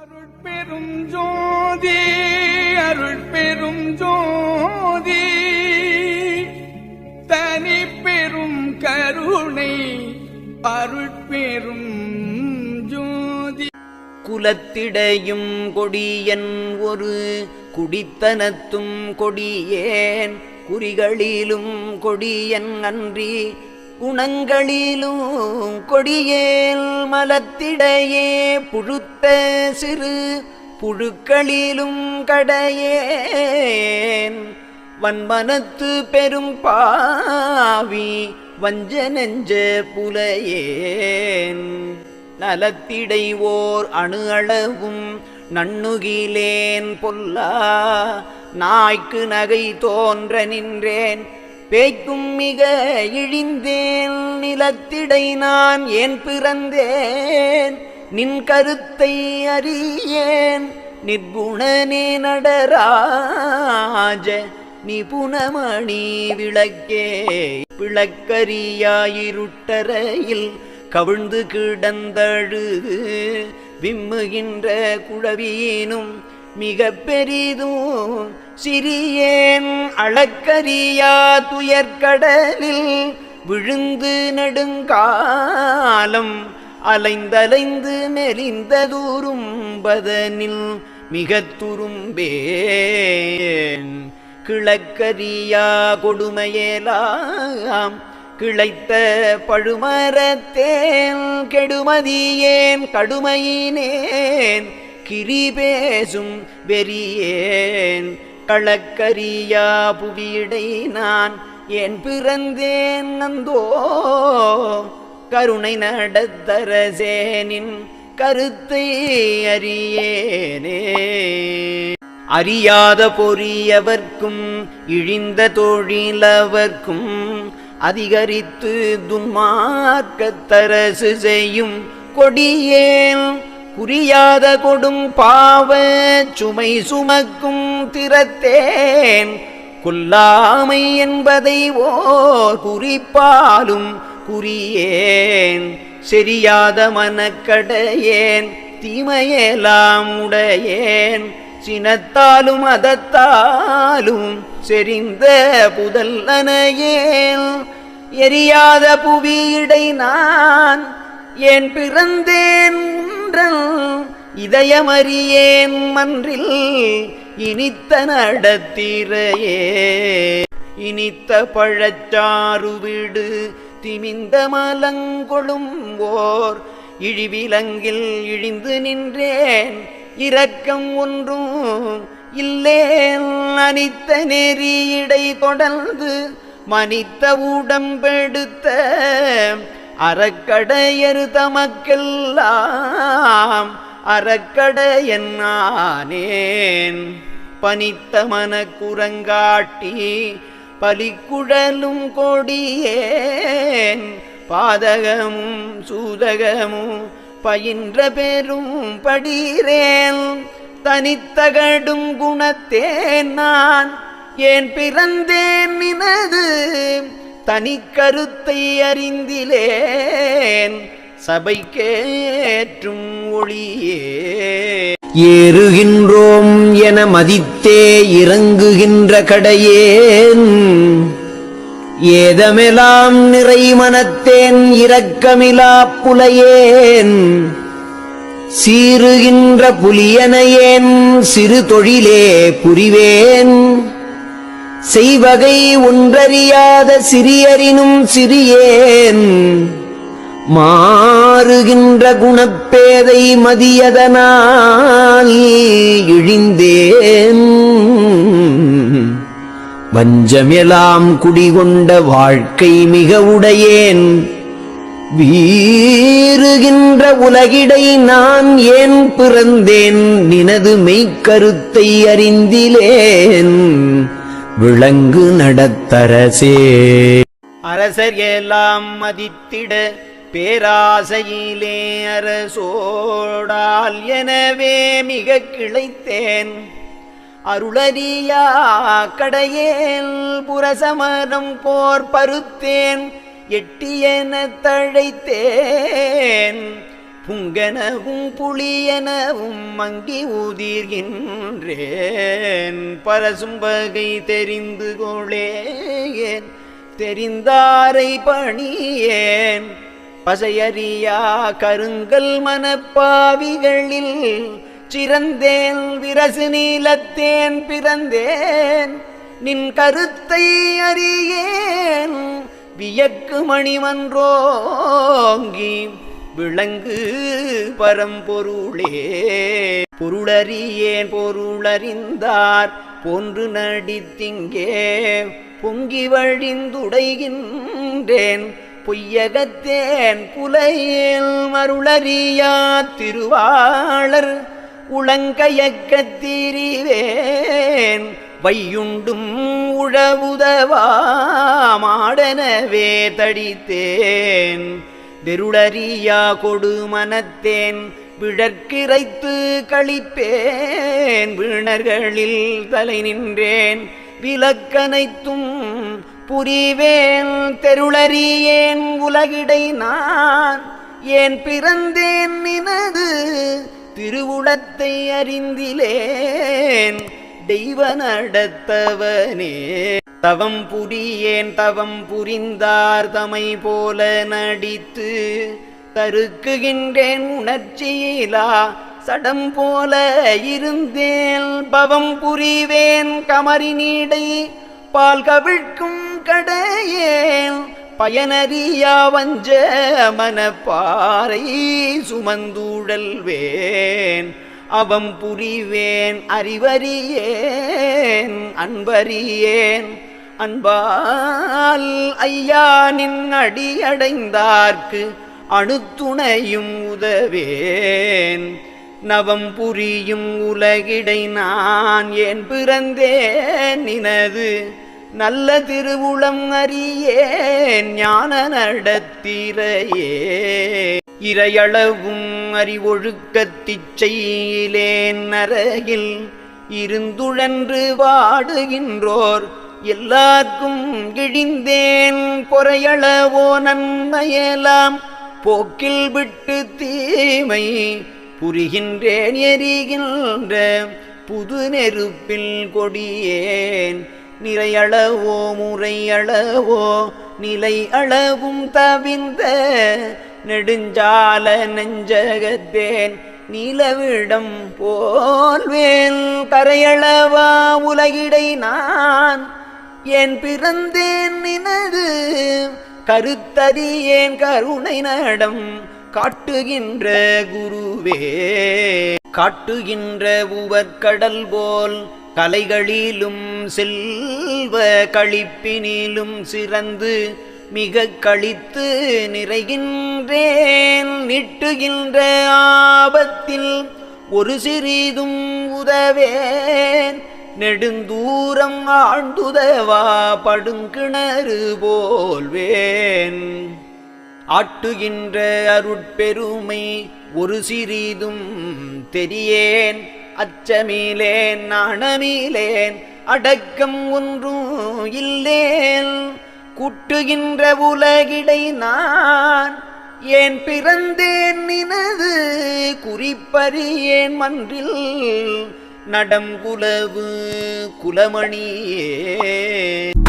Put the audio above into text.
அருட்பெரும் ஜோதி அருட்பெரும் ஜோதி தனி பெரும் கருணை அருட்பெரும் ஜோதி. குலத்திடையும் கொடியன் ஒரு குடித்தனத்தும் கொடியேன் குறிகளிலும் கொடியன் அன்றி குணங்களிலும் கொடியேல் மலத்திடையே புழுத்த சிறு புழுக்களிலும் கடையேன் வன்மனத்து பெரும் பாவி வஞ்ச நெஞ்ச புலையேன் நலத்திடை ஓர் அணு அளவும் நண்ணுகிலேன் பொல்லா நாய்க்கு நகை தோன்ற நின்றேன் பேய்க்கும் மிக இழிந்தேன் நிலத்திடை நான் ஏன் பிறந்தேன் நின் கருத்தை அறியேன் நிர்குணனே நடராஜ நிபுணமணி விளக்கே விளக்கரியாயிருட்டறையில் கவிழ்ந்து கிடந்தழுது விம்முகின்ற குழவியினும் மிக பெரிதும் சிறியேன் அளக்கரியா துயர்கடலில் விழுந்து நெடுங்காலம் அலைந்தலைந்து மெலிந்ததூரும் பதனில் மிக துரும்பேன் கிழக்கரியா கொடுமையேலாம் கிளைத்த பழுமரத்தேன் கெடுமதியேன் கடுமையினேன் கிரி பேசும் வெறியேன் களக்கரியா புவியிடை நான் ஏன் பிறந்தேன் நந்தோ கருணை நடத்தரசேனின் கருத்தை அறியேனே. அறியாத பொறியவர்க்கும் இழிந்த தொழிலவர்க்கும் அதிகரித்து துன்மார்க்கத்தரசு செய்யும் கொடியேன் குறியாத கொடும் பாவ சுமை சுமக்கும் திறத்தேன் கொல்லாமை என்பதை ஓர் குறிப்பாலும் குறியேன் செரியாத மனக்கடையேன் தீமையெல்லாம் உடையேன் சினத்தாலும் அதத்தாலும் செறிந்த புதல்லனையேன் எரியாத புவியிடை நான் ஏன் பிறந்தேன் இதயமறியேன் மன்றில் இனித்த நடத்திரையே இனித்த பழச்சாறு விடு திமிந்த மலங்கொழும் ஓர் இழிவிலங்கில் இழிந்து நின்றேன் இரக்கம் ஒன்றும் இல்லேன் அனித்த நெறியிடை தொடர்ந்து மனித்த உடம்பெடுத்த அறக்கடையரு தமக்கெல்லாம் அறக்கடையன் நானேன் பனித்த மனக்குரங்காட்டி பலிக்குழலும் கொடியேன் பாதகமும் சூதகமும் பயின்ற பெரும் படிரேன் தனித்தகடும் குணத்தேன் நான் ஏன் பிறந்தேன் நினது தனி கருத்தை அறிந்திலேன் சபைக்கேற்றும் ஒளியே ஏறுகின்றோம் என மதித்தே இறங்குகின்ற கடையேன் ஏதமெல்லாம் நிறை மனத்தேன் இரக்கமிலா புலையேன் சீறுகின்ற புலியனையேன் சிறு தொழிலே புரிவேன் செய்வகை ஒன்றறியாத சிறியரினும் சிறியேன் மாறுகின்ற குணப்பேதை மதியதனால் இழிந்தேன் வஞ்சமெலாம் குடிகொண்ட வாழ்க்கை மிக உடையேன் வீறுகின்ற உலகிடை நான் ஏன் பிறந்தேன் நினது மெய்க்கருத்தை அறிந்திலேன் விளங்கு நடத்தரசே அரசர் எல்லாம் மதித்திட பேராசையிலே அரசோடால் எனவே மிக கிளைத்தேன் அருளறியா கடையேல் புரசமரம் போர் பருத்தேன் எட்டியென தழைத்தேன் புங்கெனவும் புளியெனவும் மங்கி உதிர்கின்றேன் பரசும்பகை தெரிந்து கொளேன் தெரிந்தாரை பணியேன் பசையறியா கருங்கல் மனப்பாவிகளில் சிறந்தேன் விரசு நீலத்தேன் பிறந்தேன் நின் கருத்தை அறியேன் வியக்கு மணிமன்றோங்கி விளங்கு பரம்பொருளே பொருளறியேன் பொருளறிந்தார் போன்று நடித்திங்கே பொங்கி வழிந்துடைகின்றேன் பொய்யகத்தேன் புலையில் மருளறியா திருவாளர் உளங்கயக்கத்திரிவேன் வையுண்டும் உழவுதவா மாடனவே தடித்தேன் வெருளறியா கொடுமனத்தேன் விழற்கிரைத்து கழிப்பேன் வீணர்களில் தலை நின்றேன் விலக்கனைத்தும் புரிவேன் தெருளறியேன் உலகிடை நான் ஏன் பிறந்தேன் நினது திருவுளத்தை அறிந்திலேன் தெய்வ நடத்தவனே தவம் புரியேன் தவம் புரிந்தார் தமை போல நடித்து தருக்குகின்றேன் உணர்ச்சியிலா சடம் போல இருந்தேன் பவம் புரிவேன் கமரி நீடை பால் கவிழ்க்கும் கடையேன் பயனறியா வஞ்ச மனப்பாறை சுமந்துழல்வேன் அவம் புரிவேன் அறிவறியேன் அன்பறியேன் அன்பால் ஐயா நின் அடியடைந்தார்க்கு அணுத்துணையும் உதவேன் நவம் புரியும் உலகிடை நான் ஏன் பிறந்தேன் நினது நல்ல திருவுளம் அறியேன் ஞான நடத்திரையே இறையளவும் அறிவொழுக்கத்திச்செயிலேன் நரகில் இருந்துழன்று வாடுகின்றோர் எல்லார்க்கும் கிழிந்தேன் பொறையளவோ நன்மையெல்லாம் போக்கில் விட்டு தீமை புரிகின்றேன் எரிகின்ற புது நெருப்பில் கொடியேன் நிறையளவோ முறையளவோ நிலை அளவும் தவிந்த நெடுஞ்சால நெஞ்சகத்தேன் நீலவிடம் போல்வேல் கரையளவா உலகிடை நான் ஏன் பிறந்தேன் நினது கருத்தறியேன் கருணை நடம் காட்டுகின்ற குருவே காட்டுகின்ற உவர்கடல் போல் கலைகளிலும் செல்வ களிப்பினிலும் சிறந்து மிக கழித்து நிறைகின்றேன் நிட்டுகின்ற ஆபத்தில் ஒரு சிறிதும் உதவேன் நெடுந்தூரம் ஆழ்ந்துதவா படுங்கிணறு போல்வேன் ஆட்டுகின்ற அருட்பெருமை ஒரு சிறிதும் தெரியேன் அச்சமிலேன் நாணமிலேன் அடக்கம் ஒன்றும் இல்லேன் கூட்டுகின்ற உலகிடை நான் ஏன் பிறந்தேன் நினது குறிப்பறியேன் மன்றில் நடம் குலவு குலமணியே